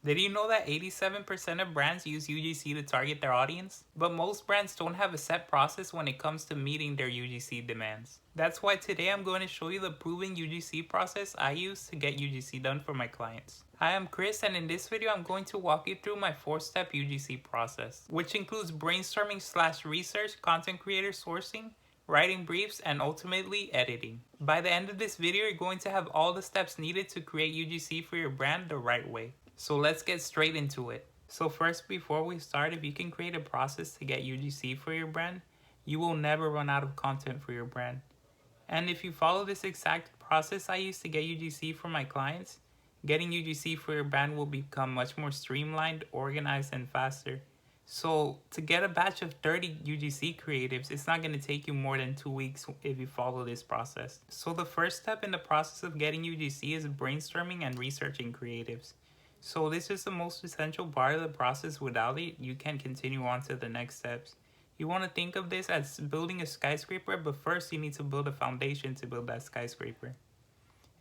Did you know that 87% of brands use UGC to target their audience? But most brands don't have a set process when it comes to meeting their UGC demands. That's why today I'm going to show you the proven UGC process I use to get UGC done for my clients. Hi, I'm Chris, and in this video I'm going to walk you through my 4-step UGC process, which includes brainstorming/research, content creator sourcing, writing briefs, and ultimately editing. By the end of this video, you're going to have all the steps needed to create UGC for your brand the right way. So let's get straight into it. So first, before we start, if you can create a process to get UGC for your brand, you will never run out of content for your brand. And if you follow this exact process I use to get UGC for my clients, getting UGC for your brand will become much more streamlined, organized, and faster. So to get a batch of 30 UGC creatives, it's not going to take you more than 2 weeks if you follow this process. So the first step in the process of getting UGC is brainstorming and researching creatives. So this is the most essential part of the process. Without it, you can continue on to the next steps. You want to think of this as building a skyscraper, but first you need to build a foundation to build that skyscraper.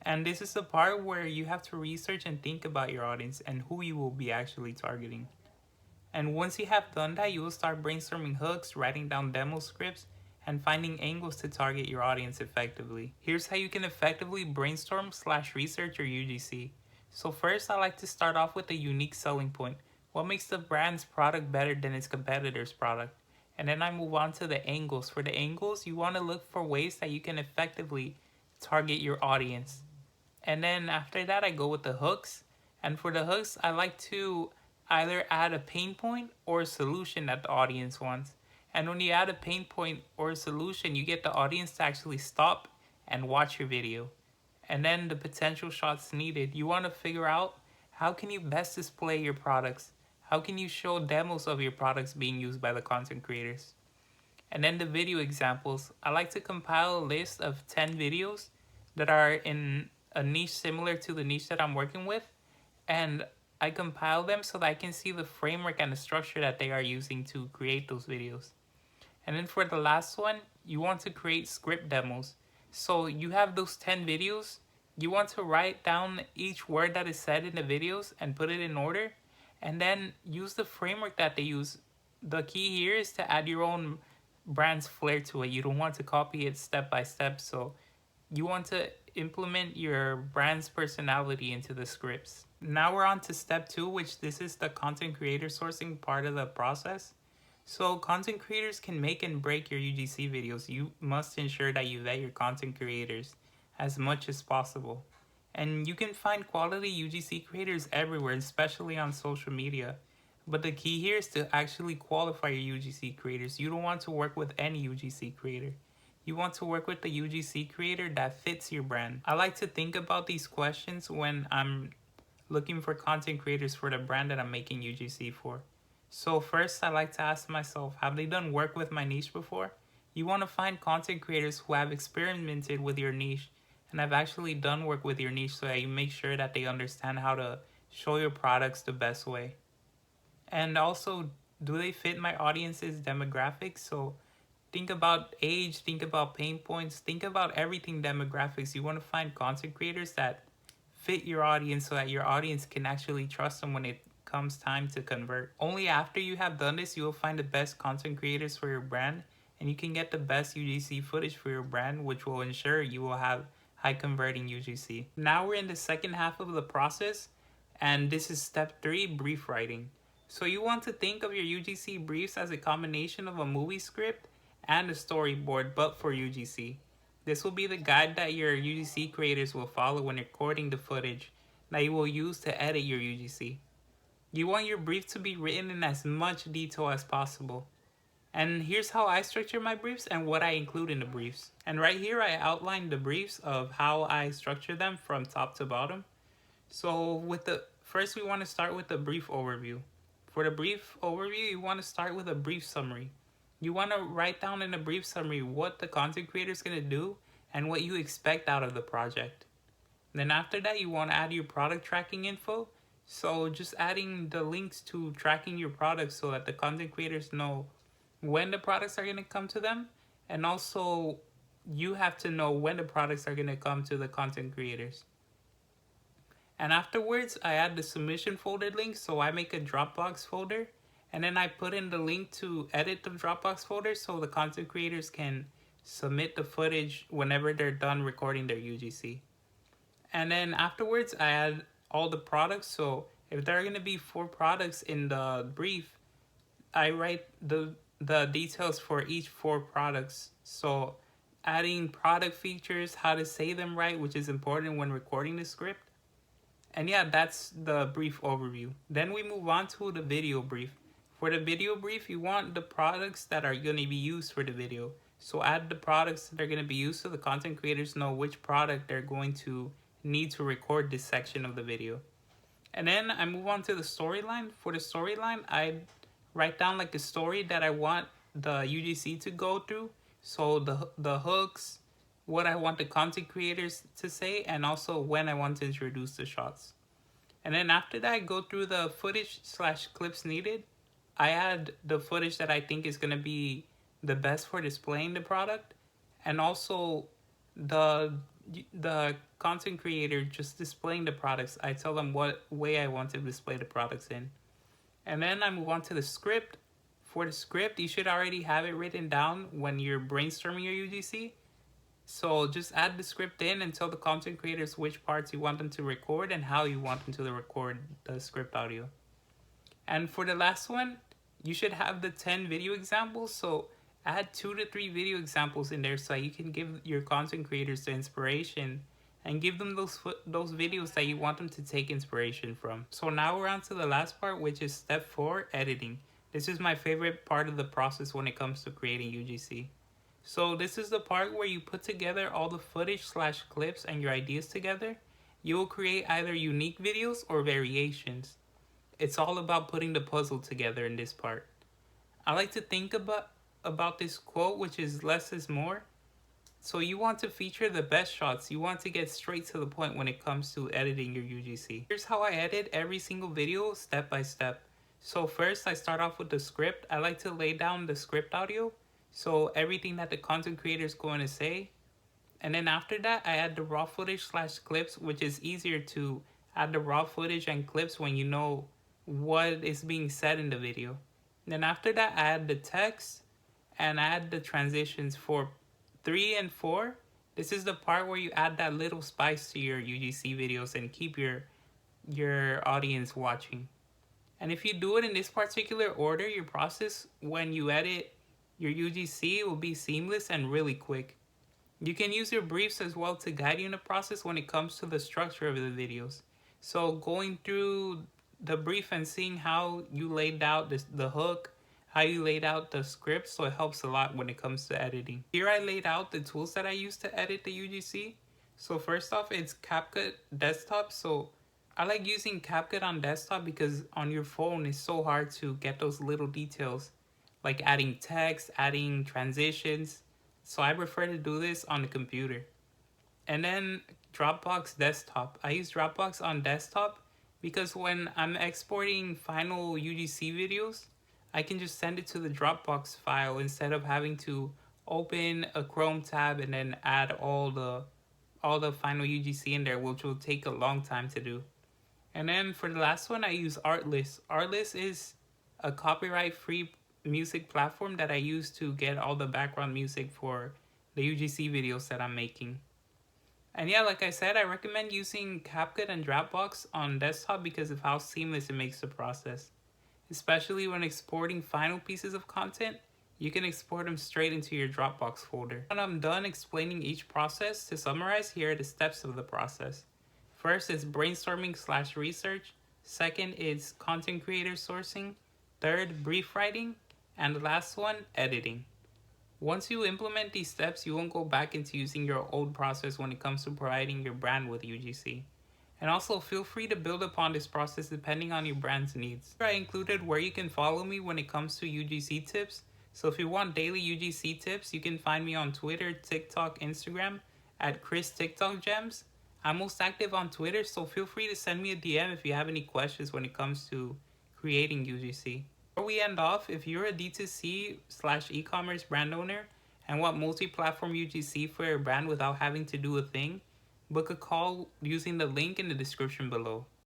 And this is the part where you have to research and think about your audience and who you will be actually targeting. And once you have done that, you will start brainstorming hooks, writing down demo scripts, and finding angles to target your audience effectively. Here's how you can effectively brainstorm/research your UGC. So first, I like to start off with a unique selling point. What makes the brand's product better than its competitor's product? And then I move on to the angles. For the angles, you want to look for ways that you can effectively target your audience. And then after that, I go with the hooks. And for the hooks, I like to either add a pain point or a solution that the audience wants. And when you add a pain point or a solution, you get the audience to actually stop and watch your video. And then the potential shots needed. You want to figure out how can you best display your products? How can you show demos of your products being used by the content creators? And then the video examples. I like to compile a list of 10 videos that are in a niche similar to the niche that I'm working with. And I compile them so that I can see the framework and the structure that they are using to create those videos. And then for the last one, you want to create script demos. So you have those 10 videos, you want to write down each word that is said in the videos and put it in order, and then use the framework that they use. The key here is to add your own brand's flair to it. You don't want to copy it step by step, so you want to implement your brand's personality into the scripts. Now we're on to step 2, which this is the content creator sourcing part of the process. So content creators can make and break your UGC videos. You must ensure that you vet your content creators as much as possible. And you can find quality UGC creators everywhere, especially on social media. But the key here is to actually qualify your UGC creators. You don't want to work with any UGC creator. You want to work with the UGC creator that fits your brand. I like to think about these questions when I'm looking for content creators for the brand that I'm making UGC for. So first, I like to ask myself, have they done work with my niche before? You want to find content creators who have experimented with your niche and have actually done work with your niche so that you make sure that they understand how to show your products the best way. And also, do they fit my audience's demographics? So think about age, think about pain points, think about everything demographics. You want to find content creators that fit your audience so that your audience can actually trust them when it comes time to convert. Only after you have done this, you will find the best content creators for your brand, and you can get the best UGC footage for your brand, which will ensure you will have high converting UGC. Now we're in the second half of the process, and this is step 3, brief writing. So you want to think of your UGC briefs as a combination of a movie script and a storyboard, but for UGC. This will be the guide that your UGC creators will follow when recording the footage that you will use to edit your UGC. You want your brief to be written in as much detail as possible. And here's how I structure my briefs and what I include in the briefs. And right here I outline the briefs of how I structure them from top to bottom. So first we want to start with the brief overview. For the brief overview, you want to start with a brief summary. You want to write down in a brief summary what the content creator is going to do and what you expect out of the project. Then after that, you want to add your product tracking info. So just adding the links to tracking your products so that the content creators know when the products are going to come to them. And also you have to know when the products are going to come to the content creators. And afterwards, I add the submission folder link. So I make a Dropbox folder, and then I put in the link to edit the Dropbox folder so the content creators can submit the footage whenever they're done recording their UGC. And then afterwards, I add all the products. So if there are going to be 4 products in the brief, I write the details for each 4 products. So adding product features, how to say them right, which is important when recording the script. And yeah, that's the brief overview. Then we move on to the video brief. For the video brief, you want the products that are going to be used for the video. So add the products that are going to be used so the content creators know which product they're going to need to record this section of the video. And then I move on to the storyline. For the storyline, I write down like a story that I want the UGC to go through. So the hooks, what I want the content creators to say, and also when I want to introduce the shots. And then after that, I go through the footage / clips needed. I add the footage that I think is going to be the best for displaying the product, and also the content creator just displaying the products. I tell them what way I want to display the products in. And then I move on to the script. For the script, you should already have it written down when you're brainstorming your UGC. So just add the script in and tell the content creators which parts you want them to record and how you want them to record the script audio. And for the last one, you should have the 10 video examples. So add 2 to 3 video examples in there so you can give your content creators the inspiration and give them those videos that you want them to take inspiration from. So now we're on to the last part, which is step 4, editing. This is my favorite part of the process when it comes to creating UGC. So this is the part where you put together all the footage / clips and your ideas together. You will create either unique videos or variations. It's all about putting the puzzle together in this part. I like to think about this quote, which is less is more. So you want to feature the best shots. You want to get straight to the point when it comes to editing your UGC. Here's how I edit every single video step by step. So first I start off with the script. I like to lay down the script audio. So everything that the content creator is going to say. And then after that, I add the raw footage / clips, which is easier to add the raw footage and clips when you know what is being said in the video. And then after that, I add the text and add the transitions for 3 and 4. This is the part where you add that little spice to your UGC videos and keep your audience watching. And if you do it in this particular order, your process when you edit your UGC will be seamless and really quick. You can use your briefs as well to guide you in the process when it comes to the structure of the videos. So going through the brief and seeing how you laid out the hook, how you laid out the script, so it helps a lot when it comes to editing. Here I laid out the tools that I use to edit the UGC. So first off, it's CapCut Desktop. So I like using CapCut on desktop because on your phone it's so hard to get those little details, like adding text, adding transitions. So I prefer to do this on the computer. And then Dropbox Desktop. I use Dropbox on desktop because when I'm exporting final UGC videos, I can just send it to the Dropbox file instead of having to open a Chrome tab and then add all the final UGC in there, which will take a long time to do. And then for the last one, I use Artlist. Artlist is a copyright-free music platform that I use to get all the background music for the UGC videos that I'm making. And yeah, like I said, I recommend using CapCut and Dropbox on desktop because of how seamless it makes the process. Especially when exporting final pieces of content, you can export them straight into your Dropbox folder. When I'm done explaining each process, to summarize, here are the steps of the process. First is brainstorming / research. Second is content creator sourcing. Third, brief writing. And the last one, editing. Once you implement these steps, you won't go back into using your old process when it comes to providing your brand with UGC. And also feel free to build upon this process depending on your brand's needs. I included where you can follow me when it comes to UGC tips. So if you want daily UGC tips, you can find me on Twitter, TikTok, Instagram at Chris TikTok Gems. I'm most active on Twitter, so feel free to send me a DM if you have any questions when it comes to creating UGC. Before we end off, if you're a D2C / e-commerce brand owner and want multi-platform UGC for your brand without having to do a thing, Book a call using the link in the description below.